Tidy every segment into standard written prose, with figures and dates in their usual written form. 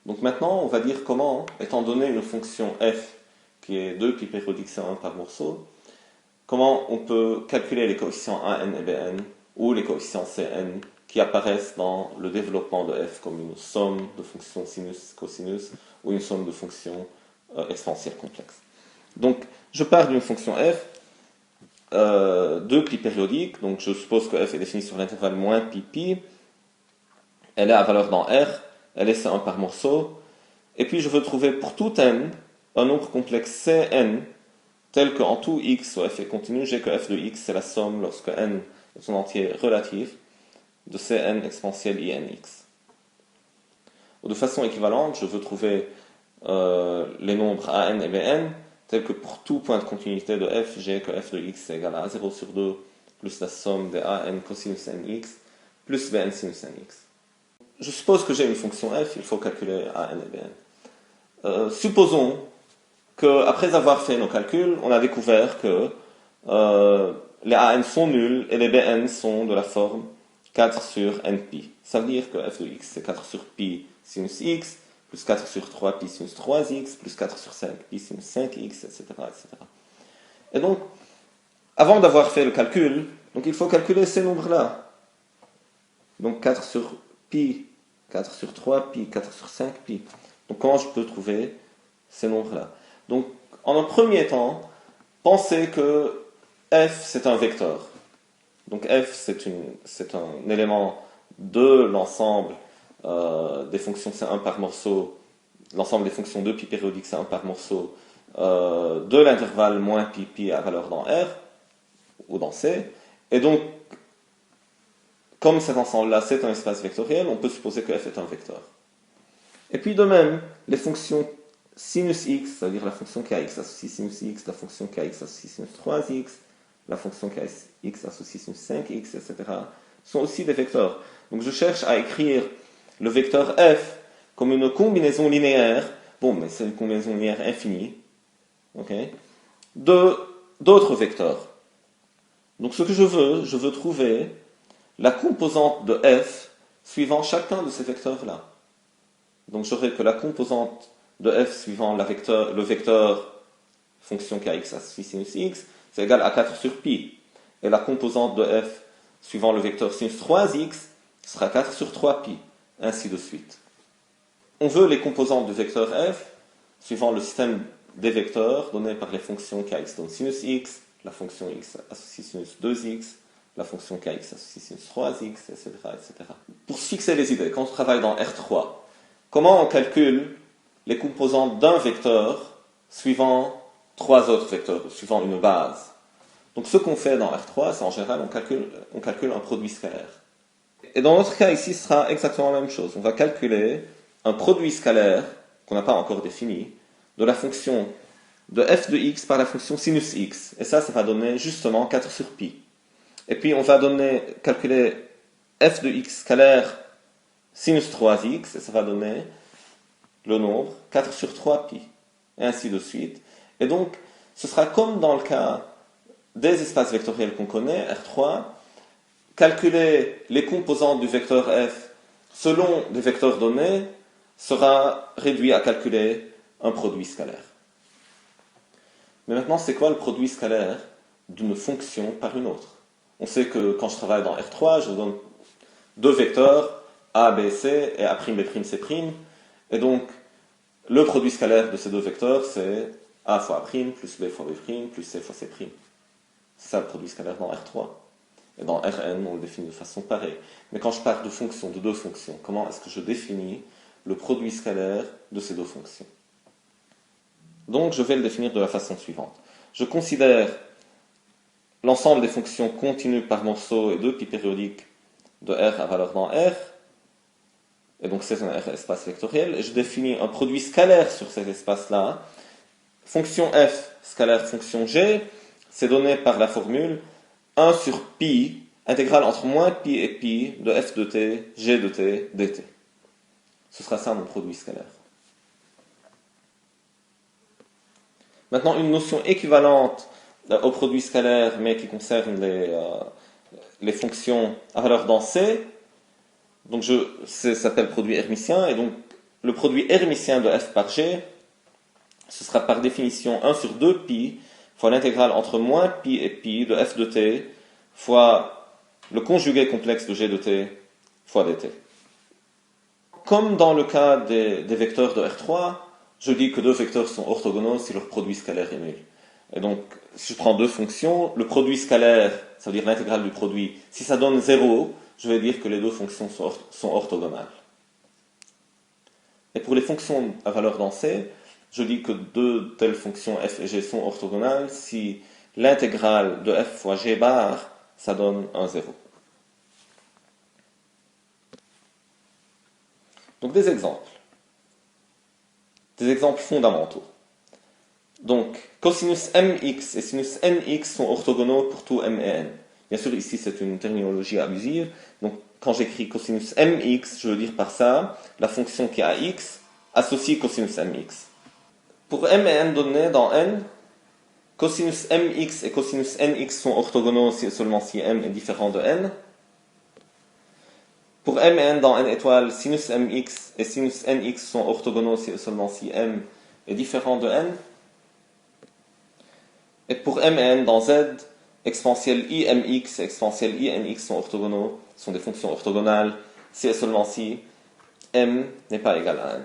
Donc maintenant, on va dire comment, étant donné une fonction f qui est 2 pi périodique C1 par morceau, comment on peut calculer les coefficients an et bn ou les coefficients cn qui apparaissent dans le développement de f comme une somme de fonctions sinus, cosinus ou une somme de fonctions exponentielles complexes. Donc, je pars d'une fonction f, 2 pi périodique, donc je suppose que f est définie sur l'intervalle moins pi pi, elle est à valeur dans R, elle est C1 par morceau, et puis je veux trouver pour tout n un nombre complexe Cn tel qu'en tout x, soit f est continu, j'ai que f de x c'est la somme lorsque n est son entier relatif de Cn exponentielle inx. De façon équivalente, je veux trouver les nombres an et bn tels que pour tout point de continuité de f, j'ai que f de x est égal à 0 sur 2 plus la somme des an cosinus nx plus bn sinus nx. Je suppose que j'ai une fonction f, il faut calculer an et bn. Supposons qu'après avoir fait nos calculs, on a découvert que les an sont nuls et les bn sont de la forme 4 sur npi. Ça veut dire que f de x c'est 4 sur pi sinus x, plus 4 sur 3 pi sinus 3x, plus 4 sur 5 pi sinus 5x, etc., etc. Et donc, avant d'avoir fait le calcul, donc il faut calculer ces nombres-là. Donc 4 sur pi, 4 sur 3 pi, 4 sur 5 pi. Donc comment je peux trouver ces nombres-là? Donc, en un premier temps, pensez que f c'est un vecteur. Donc f c'est un élément de l'ensemble des fonctions C1 par morceau, l'ensemble des fonctions de pi périodique C1 par morceau de l'intervalle moins pi pi à valeur dans R ou dans C. Et donc, comme cet ensemble-là c'est un espace vectoriel, on peut supposer que f est un vecteur. Et puis de même, les fonctions sinus x, c'est-à-dire la fonction kx associe sinus x, la fonction kx associe sinus 3x, la fonction kx associe sinus 5x, etc., sont aussi des vecteurs. Donc je cherche à écrire le vecteur f comme une combinaison linéaire, bon, mais c'est une combinaison linéaire infinie, okay, d'autres vecteurs. Donc ce que je veux trouver la composante de f suivant chacun de ces vecteurs-là. Donc j'aurai que la composante de f suivant le vecteur fonction kx associe sinus x, c'est égal à 4 sur pi. Et la composante de f suivant le vecteur sinus 3x sera 4 sur 3 pi, ainsi de suite. On veut les composantes du vecteur f suivant le système des vecteurs donné par les fonctions kx donne sinus x, la fonction x associe sinus 2x, la fonction kx associe sinus 3x, etc., etc. Pour se fixer les idées, quand on travaille dans R3, comment on calcule les composantes d'un vecteur suivant trois autres vecteurs, suivant une base? Donc ce qu'on fait dans R3, c'est en général, on calcule un produit scalaire. Et dans notre cas ici, ce sera exactement la même chose. On va calculer un produit scalaire, qu'on n'a pas encore défini, de la fonction de f de x par la fonction sinus x. Et ça va donner justement 4 sur pi. Et puis on va calculer f de x scalaire sinus 3x, et ça va donner le nombre 4 sur 3 pi, et ainsi de suite. Et donc, ce sera comme dans le cas des espaces vectoriels qu'on connaît, R3, calculer les composantes du vecteur f selon des vecteurs donnés sera réduit à calculer un produit scalaire. Mais maintenant, c'est quoi le produit scalaire d'une fonction par une autre? On sait que quand je travaille dans R3, je donne deux vecteurs, A, B, C et A', B', C'. Et donc, le produit scalaire de ces deux vecteurs, c'est A fois A', plus B fois B', plus C fois C'. C'est ça le produit scalaire dans R3. Et dans Rn, on le définit de façon pareille. Mais quand je parle de fonctions, de deux fonctions, comment est-ce que je définis le produit scalaire de ces deux fonctions? Donc, je vais le définir de la façon suivante. Je considère l'ensemble des fonctions continues par morceau et de pi périodique de R à valeur dans R, et donc c'est un R espace vectoriel, et je définis un produit scalaire sur ces espaces-là. Fonction f scalaire fonction g, c'est donné par la formule 1 sur pi, intégrale entre moins pi et pi de f de t, g de t, dt. Ce sera ça mon produit scalaire. Maintenant, une notion équivalente au produit scalaire, mais qui concerne les fonctions à valeur dans C. Donc, ça s'appelle produit hermitien, et donc le produit hermitien de f par g, ce sera par définition 1 sur 2 pi fois l'intégrale entre moins pi et pi de f de t fois le conjugué complexe de g de t fois dt. Comme dans le cas des vecteurs de R3, je dis que deux vecteurs sont orthogonaux si leur produit scalaire est nul. Et donc, si je prends deux fonctions, le produit scalaire, ça veut dire l'intégrale du produit, si ça donne 0, je vais dire que les deux fonctions sont orthogonales. Et pour les fonctions à valeur dans C, je dis que deux telles fonctions f et g sont orthogonales si l'intégrale de f fois g bar, ça donne un 0. Donc des exemples. Des exemples fondamentaux. Donc, cosinus mx et sinus nx sont orthogonaux pour tout m et n. Bien sûr, ici, c'est une terminologie abusive. Donc, quand j'écris cosinus mx, je veux dire par ça la fonction qui a x associe cosinus mx. Pour m et n donnés dans n, cosinus mx et cosinus nx sont orthogonaux seulement si m est différent de n. Pour m et n dans n étoiles, sinus mx et sinus nx sont orthogonaux seulement si m est différent de n. Et pour m et n dans z, exponentielle imx et exponentielle inx sont orthogonaux, sont des fonctions orthogonales, si et seulement si m n'est pas égal à n.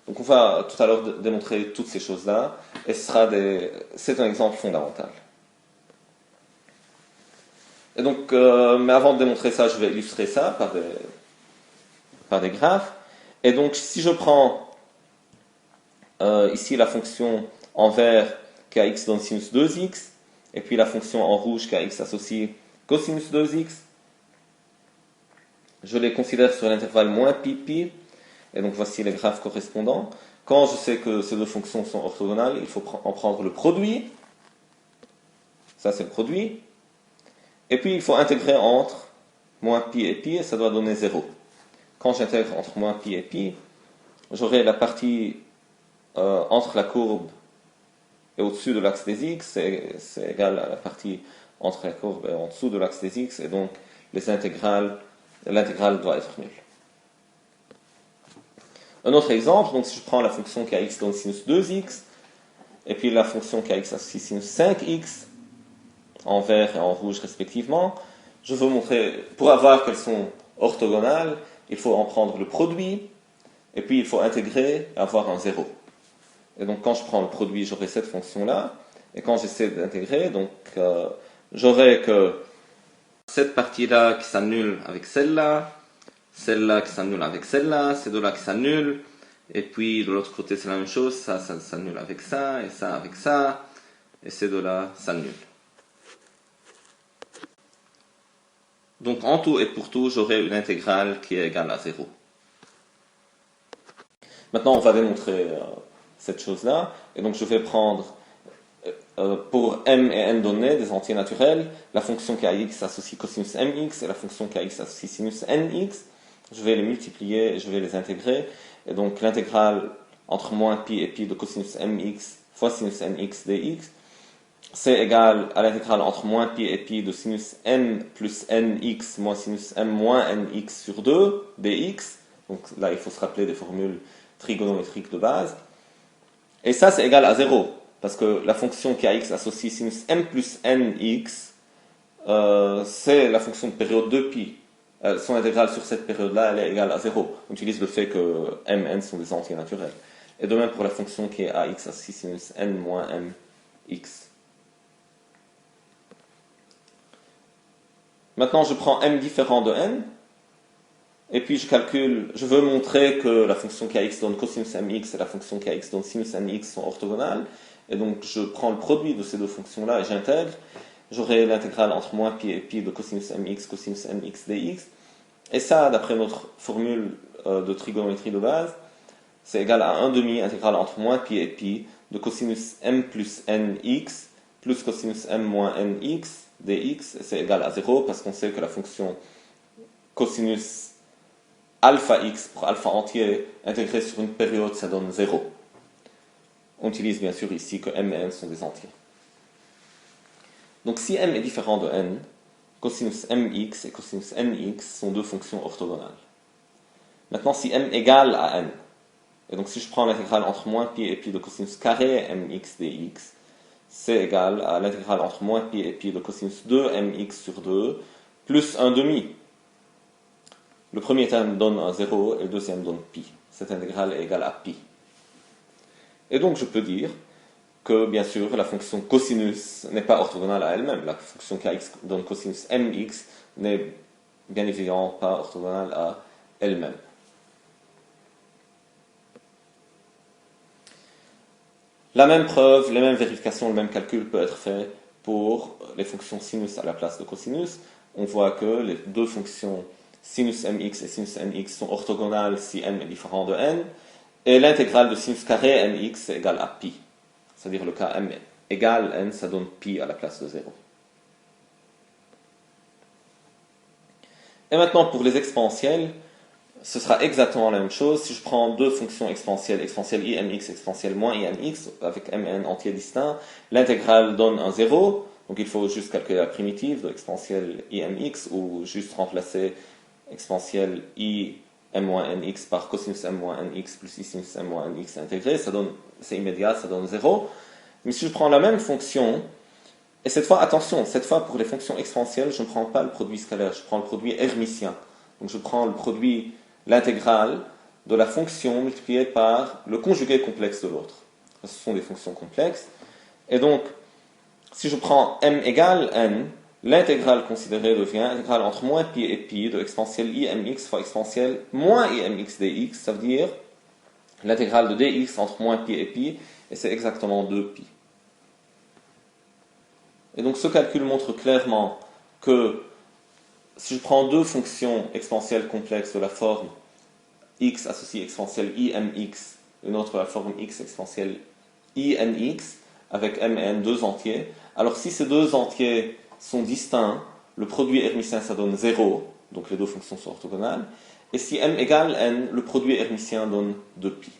Donc on va tout à l'heure démontrer toutes ces choses-là, et c'est un exemple fondamental. Et donc, mais avant de démontrer ça, je vais illustrer ça par des graphes. Et donc, si je prends ici la fonction en vert kx donne sinus 2x, et puis la fonction en rouge kx associe cosinus 2x, je les considère sur l'intervalle moins pi pi, et donc voici les graphes correspondants. Quand je sais que ces deux fonctions sont orthogonales, il faut en prendre le produit, ça c'est le produit, et puis il faut intégrer entre moins pi et pi, et ça doit donner 0. Quand j'intègre entre moins pi et pi, j'aurai la partie entre la courbe et au-dessus de l'axe des x, c'est égal à la partie entre la courbe et en dessous de l'axe des x, et donc l'intégrale doit être nulle. Un autre exemple, donc si je prends la fonction kx donne sinus 2x, et puis la fonction kx associe sinus 5x, en vert et en rouge respectivement, je veux montrer, pour avoir qu'elles sont orthogonales, il faut en prendre le produit, et puis il faut intégrer et avoir un 0. Et donc quand je prends le produit, j'aurai cette fonction-là, et quand j'essaie d'intégrer, donc j'aurai que cette partie-là qui s'annule avec celle-là qui s'annule avec celle-là, ces deux-là qui s'annulent, et puis de l'autre côté c'est la même chose, ça s'annule avec ça, et ça avec ça, et ces deux-là s'annulent. Donc en tout et pour tout, j'aurai une intégrale qui est égale à 0. Maintenant on va démontrer cette chose-là, et donc je vais prendre pour m et n donnés, des entiers naturels, la fonction kx associe cosinus mx et la fonction kx associe sinus nx. Je vais les multiplier et je vais les intégrer. Et donc l'intégrale entre moins pi et pi de cosinus mx fois sinus nx dx, c'est égal à l'intégrale entre moins pi et pi de sinus m plus nx moins sinus m moins nx sur 2 dx. Donc là, il faut se rappeler des formules trigonométriques de base. Et ça, c'est égal à 0. Parce que la fonction kx associe sinus m plus nx, c'est la fonction de période de pi. Son intégrale sur cette période-là, elle est égale à 0. On utilise le fait que m, n sont des entiers naturels. Et de même pour la fonction qui est ax associe sinus n moins m x. Maintenant, je prends m différent de n, et puis je veux montrer que la fonction kx donne cosinus mx et la fonction kx donne sinus nx sont orthogonales. Et donc, je prends le produit de ces deux fonctions-là et j'intègre. J'aurai l'intégrale entre moins pi et pi de cosinus mx, cosinus nx dx. Et ça, d'après notre formule de trigonométrie de base, c'est égal à 1 demi intégrale entre moins pi et pi de cosinus m plus nx plus cosinus m moins nx dx. Et c'est égal à 0 parce qu'on sait que la fonction cosinus alpha x pour alpha entier intégré sur une période, ça donne 0. On utilise bien sûr ici que m et n sont des entiers. Donc si m est différent de n, cosinus mx et cosinus nx sont deux fonctions orthogonales. Maintenant, si m égale à n, Et donc si je prends l'intégrale entre moins pi et pi de cosinus carré mx dx, c'est égal à l'intégrale entre moins pi et pi de cosinus 2 mx sur 2 plus 1 demi. Le premier terme donne un 0 et le deuxième donne pi. Cette intégrale est égale à pi. Et donc je peux dire que, bien sûr, la fonction cosinus n'est pas orthogonale à elle-même. La fonction kx donne cosinus mx n'est bien évidemment pas orthogonale à elle-même. La même preuve, les mêmes vérifications, le même calcul peut être fait pour les fonctions sinus à la place de cosinus. On voit que les deux fonctions sinus mx et sinus nx sont orthogonales si m est différent de n, et l'intégrale de sinus carré mx est égale à pi. C'est-à-dire le cas m égale n, ça donne pi à la place de 0. Et maintenant pour les exponentielles, ce sera exactement la même chose. Si je prends deux fonctions exponentielles, exponentielle imx, exponentielle moins inx, avec m et n entiers distincts, l'intégrale donne un 0, donc il faut juste calculer la primitive de exponentielle imx, ou juste remplacer exponentielle im-nx par cosinus m-nx plus i sinus m-nx intégré, c'est immédiat, ça donne 0. Mais si je prends la même fonction, et cette fois, attention, cette fois pour les fonctions exponentielles, je ne prends pas le produit scalaire, je prends le produit hermitien. Donc je prends le produit, l'intégrale de la fonction multipliée par le conjugué complexe de l'autre. Ce sont des fonctions complexes. Et donc, si je prends m égale n, l'intégrale considérée devient intégrale entre moins pi et pi de exponentielle imx fois exponentielle moins imx dx, ça veut dire l'intégrale de dx entre moins pi et pi, et c'est exactement 2pi. Et donc ce calcul montre clairement que si je prends deux fonctions exponentielles complexes de la forme x associé exponentielle imx, une autre de la forme x exponentielle inx, avec m et n deux entiers, alors si ces deux entiers sont distincts, le produit hermitien ça donne 0, donc les deux fonctions sont orthogonales, et si m égale n, le produit hermitien donne 2pi.